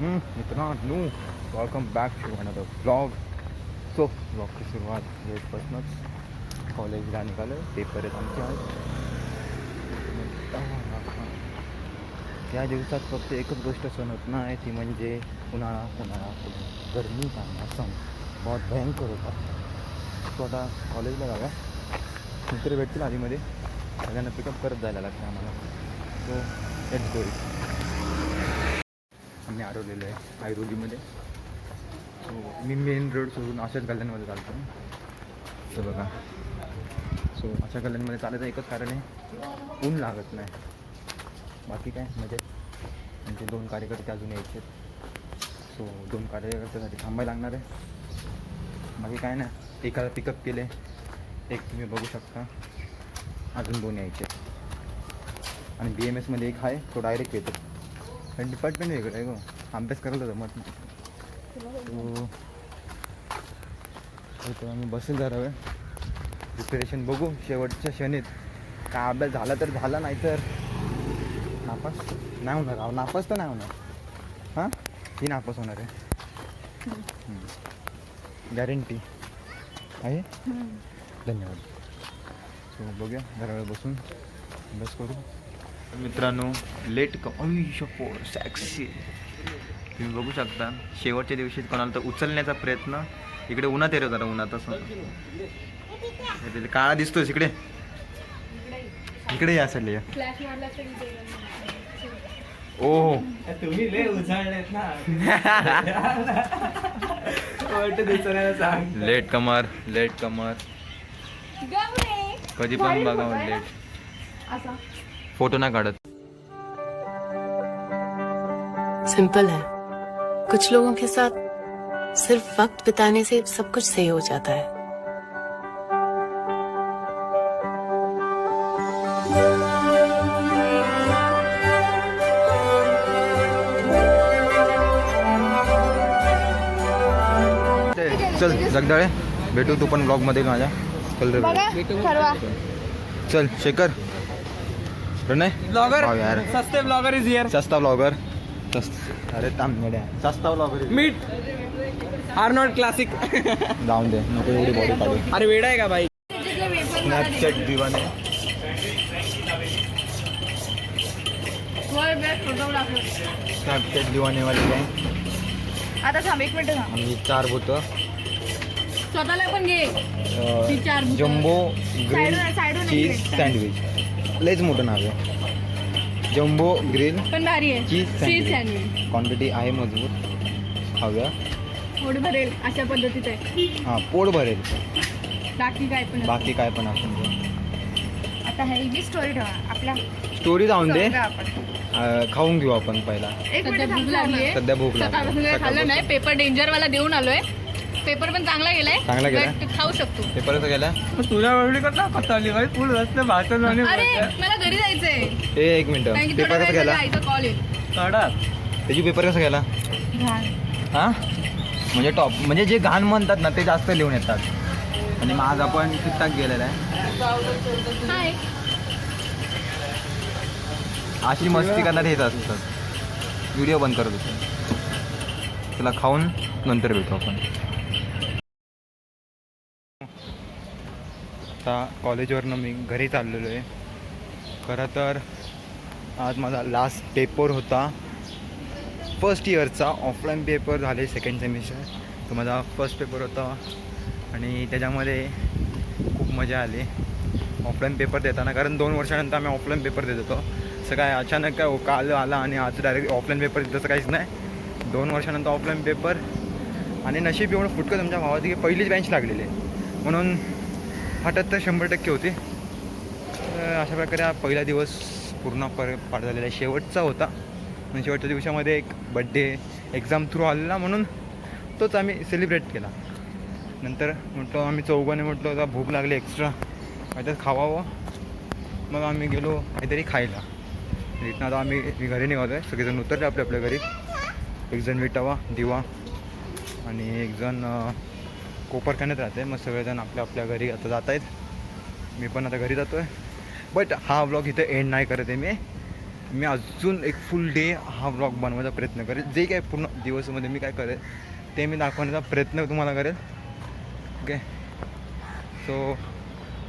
मित्रांनो, welcome back to another blog. So ब्लॉगची सुरुवात लेटपासूनच कॉलेजला निघालो. पेपर आहेत आमचे आज. त्या दिवसात फक्त एकच गोष्ट सण होत नाही, ती म्हणजे उन्हाळा. गरमी का मौसम बहुत भयंकर होता. तो आता कॉलेजला जागा मित्र भेटतील आधीमध्ये, सगळ्यांना पिकअप करत जायला लागतं आम्हाला. So let's go. आम्ही आरवलेलो आहे ऐरोलीमध्ये. सो मी मेन रोड सोडून अशाच गल्ल्यांमध्ये चालतो. तर बघा, सो अशा गल्ल्यांमध्ये चालायचं एकच कारण आहे, ऊन लागत नाही. बाकी काय मजेत. म्हणजे 2 कार्यकर्ते अजून यायचे. सो 2 कार्यकर्त्यासाठी थांबायला लागणार आहे. बाकी काय नाही, एकाला पिकअप केले, एक तुम्ही बघू शकता, अजून 2 यायचे. आणि BMSमध्ये एक आहे, तो डायरेक्ट येतो. पण डिपार्टमेंट वेगळं आहे गो, अभ्यास करायला जमत नाही. तो आम्ही बसेल जरा वेळ, प्रिपरेशन बघू शेवटच्या क्षणीत. काय अभ्यास झाला तर झाला, नाही तर नापास नाही होणार. नापास तर नाही होणार. हां, ही नापास होणार आहे, गॅरंटी आहे. धन्यवाद. सो बघूया, जरा वेळ बसून अभ्यास करू. मित्रांनो, लेट सॅक्सी तुम्ही बघू शकता. शेवटच्या दिवशी कोणाला तर उचलण्याचा प्रयत्न. इकडे उन्हात येतो जरा, उन्हात असं काळा दिसतोस. इकडे इकडे या साईडला या. ओ तुम्ही लय उजाळलेत ना. लेट कमर कधी पण बघा लेट. फोटो ना काढत. सिंपल है. कुछ लोगों के साथ सिर्फ वक्त बिताने से सब कुछ सही हो जाता है. चल जगदाळे, भेटू तू पण ब्लॉग मध्ये माझ्या. चल रे, चल शेखर. ब्लॉगर यार, सस्ते ब्लॉगर इज हियर. सस्ता ब्लॉगर. अरे तांबड्या, सस्ता blogger meet are not classic. जाऊन दे, नको एवढी बॉडी काढू. अरे वेडा आहे का भाई. स्नॅपचॅट दिवाने. स्नॅपचॅट दिवानेवाले काय. आता थांब 1 मिनिट थांब. आम्ही 4 होतं. स्वतःला पण घे. ती 4 भूतं. जम्बो ग्रिल साईडून चीज सँडविच. लयच मोठं नाव आहे, जम्बो ग्रिल पण भारी आहे. Cheese cheese sandwich. Sandwich quantity आहे मजबूत. खाऊया. थोडी भरेल अशा पद्धतीत आहे. हां, पोट भरेल. बाकी काय पण आपण आता ही स्टोरी ठेवा आपल्या. स्टोरी जाऊन दे, सांगा आपण. खाऊन घेऊ आपण पहिला. सध्या भूक लागली. सध्या भूक सकाळपासून काही खाल्लं नाही. पेपर डेंजर वाला देऊन आलोय. पेपर पण चांगला गेलाय. चांगला गेला? But खाऊ शकतो. पेपर कसं गेला. तुझ्या वेळी करता कथाली भाई फुल रस्ते भाषण आणि अरे मला घरी जायचंय. ए 1 मिनिट, कारण की पेपर कसा गेला. कॉल येईल. काढा. त्याची पेपर कसा गेला. हां, म्हणजे टॉप, म्हणजे जे घाण म्हणतात ना ते जास्त लिहून येतात. आणि माझा पण ठीकठाक गेलेला आहे. हाय. अशी मस्ती करणार हेच असतात. व्हिडिओ बंद करत होतो. त्याला खाऊन नंतर भेटू आपण. आता कॉलेजवरनं मी घरी चाललेलो आहे. खरं तर आज माझा लास्ट पेपर होता, फर्स्ट इयरचा. ऑफलाईन पेपर झाले, 2nd सेमिस्टर. तो माझा फर्स्ट पेपर होता आणि त्याच्यामध्ये खूप मजा आली ऑफलाईन पेपर देताना. कारण 2 वर्षानंतर आम्ही ऑफलाईन पेपर देत होतो. असं काय अचानक काय काल आला आणि आज डायरेक्ट ऑफलाईन पेपर तसं काहीच नाही. 2 वर्षानंतर ऑफलाईन पेपर. आणि नशीब एवढं फुटकं तुमच्या भावाची की पहिलीच बँच लागलेली आहे, म्हणून फाटत तर 100% होती. अशा प्रकारे हा पहिला दिवस पूर्ण पार झालेला आहे. शेवटचा होता आणि शेवटच्या दिवसामध्ये एक बड्डे एक्झाम थ्रू आलेला, म्हणून तोच आम्ही सेलिब्रेट केला. नंतर म्हटलं आम्ही चौघाने म्हटलं आता भूक लागली एक्स्ट्रा, काहीतरी खावावं. मग आम्ही गेलो काहीतरी खायला. इथनं आता मी घरी निघालो आहे. सगळेजण उतरले आपल्या घरी. एकजण विटावा दिवा आणि एकजण कोपरखान्यात राहते. मग सगळेजण आपल्या घरी आता जात आहेत. मी पण आता घरी जातो आहे. बट हा व्लॉग इथं एंड नाही करत आहे मी. मी अजून एक फुल डे हा व्लॉग बनवायचा प्रयत्न करेल. जे काय पूर्ण दिवसामध्ये मी काय करेल ते मी दाखवण्याचा प्रयत्न तुम्हाला करेल. ओके, सो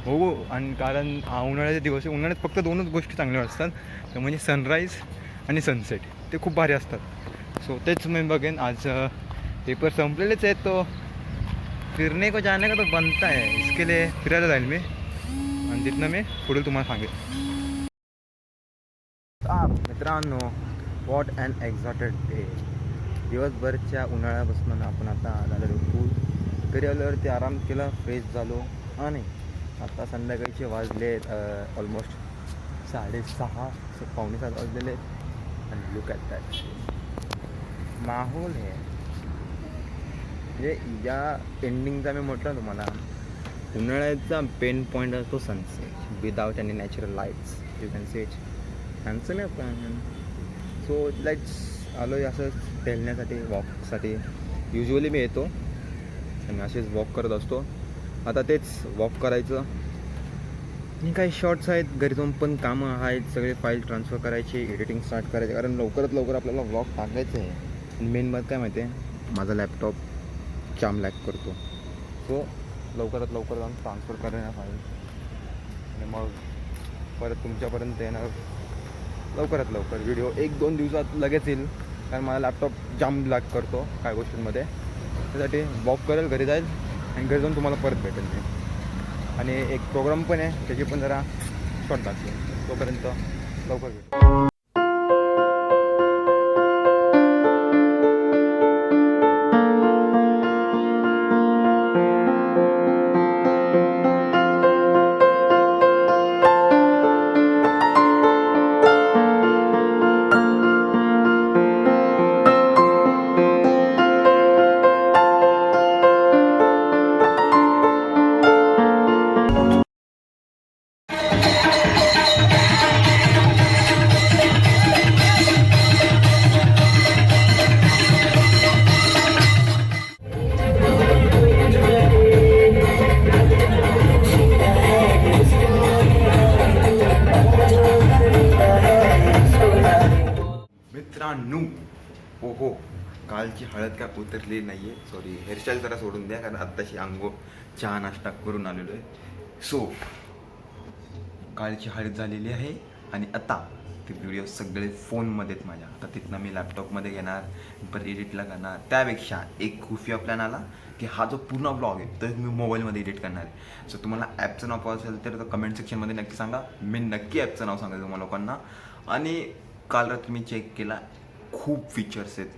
हो. आणि कारण उन्हाळ्याचे दिवस आहे, उन्हाळ्यात फक्त दोनच गोष्टी चांगल्या असतात, ते म्हणजे सनराईज आणि सनसेट. ते खूप भारी असतात. सो तेच मी बघेन. आज पेपर संपलेलेच आहेत, तो फिरणे को जाने का तो बनता है, इसके लिए फिरायला जाईल मी आणि तिथनं मी पुढे तुम्हाला सांगेल. मित्रांनो, वॉट अँड एक्झॉटेड डे. दिवसभरच्या उन्हाळ्यापासून आपण आता झालेलो कूल. घरी आल्यावरती आराम केला, फ्रेश झालो आणि आता संध्याकाळचे वाजले ऑलमोस्ट 6:30, 6:45 वाजलेले. आणि लुक ॲट दॅट माहोल आहे. म्हणजे या एंडिंगचा मी म्हटलं तुम्हाला, उन्हाळ्याचा पेन पॉईंट असतो sunset without any natural lights. You can see it handsome आहे पण. सो लेट्स आलो आहे असं टहलण्यासाठी, वॉकसाठी. युजली मी येतो आणि असेच वॉक करत असतो. आता तेच वॉक करायचं आणि काही शॉर्ट्स आहेत, घरी जाऊन पण कामं आहेत, सगळे फाईल ट्रान्सफर करायचे, एडिटिंग स्टार्ट करायचे, कारण लवकरात लवकर आपल्याला व्लॉग टाकायचं आहे. आणि मेन बात काय माहिती आहे, माझा लॅपटॉप जाम लॅग करतो. सो लवकरात लवकर जाऊन ट्रान्सफर करूया फाईल आणि मग परत तुमच्यापर्यंत येणार लवकरात लवकर व्हिडिओ. 1-2 दिवसात लगेच येईल, कारण माझा लॅपटॉप जाम लॅग करतो काय गोष्टींमध्ये. त्यासाठी वॉक करेल, घरी जाईल आणि घरी जाऊन तुम्हाला परत भेटेल मी. आणि एक प्रोग्राम पण आहे, त्याची पण जरा शॉर्ट दाखवेल. तोपर्यंत लवकर भेटेल. मित्रांनो, ओहो, कालची हळद काय उतरली नाही आहे. सॉरी, हेअरस्टाईल जरा सोडून द्या, कारण आत्ताशी अंघोळ चहा नाश्ता करून आलेलो आहे. सो कालची हळद झालेली आहे आणि आता ते व्हिडिओ सगळे फोनमध्येच माझ्या. आता तिथनं मी लॅपटॉपमध्ये घेणार, परत एडिटला करणार. त्यापेक्षा एक खुफिया प्लॅन आला की हा जो पूर्ण ब्लॉग आहे तर मी मोबाईलमध्ये एडिट करणार आहे. सो तुम्हाला ॲपचं नाव पाहिजे असेल तर कमेंट सेक्शनमध्ये नक्की सांगा. मी नक्की ॲपचं नाव सांगेल तुम्हाला लोकांना. आणि काल रात्री मी चेक केला, खूप फीचर्स आहेत,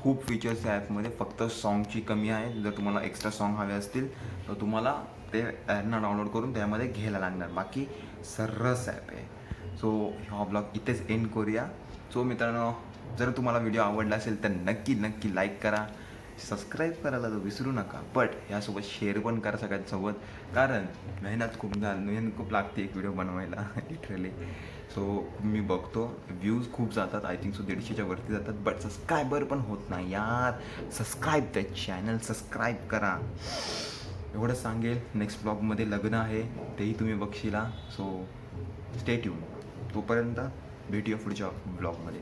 खूप फीचर्स या ॲपमध्ये. फक्त सॉन्गची कमी आहे. जर तुम्हाला एक्स्ट्रा सॉन्ग हवे असतील तर तुम्हाला ते ॲपना डाउनलोड करून त्यामध्ये घ्यायला लागणार. बाकी सर्रास ॲप आहे. सो हा ब्लॉग इथेच एंड करूया. सो मित्रांनो, जर तुम्हाला व्हिडिओ आवडला असेल तर नक्की नक्की लाईक करा, सबस्क्राईब करायला तर विसरू नका. बट ह्यासोबत शेअर पण करा सगळ्यांसोबत, कारण मेहनत खूप लागते एक व्हिडिओ बनवायला लिटरली. सो मी बघतो व्ह्यूज खूप जातात, आय थिंक सो 150च्या वरती जातात, बट सबस्क्रायबर पण होत नाही यार. सबस्क्राईब द चॅनल, सबस्क्राईब करा, एवढंच सांगेल. नेक्स्ट ब्लॉगमध्ये लग्न आहे, तेही तुम्ही बघशीला. So stay tune. तोपर्यंत भेटूया पुढच्या ब्लॉगमध्ये.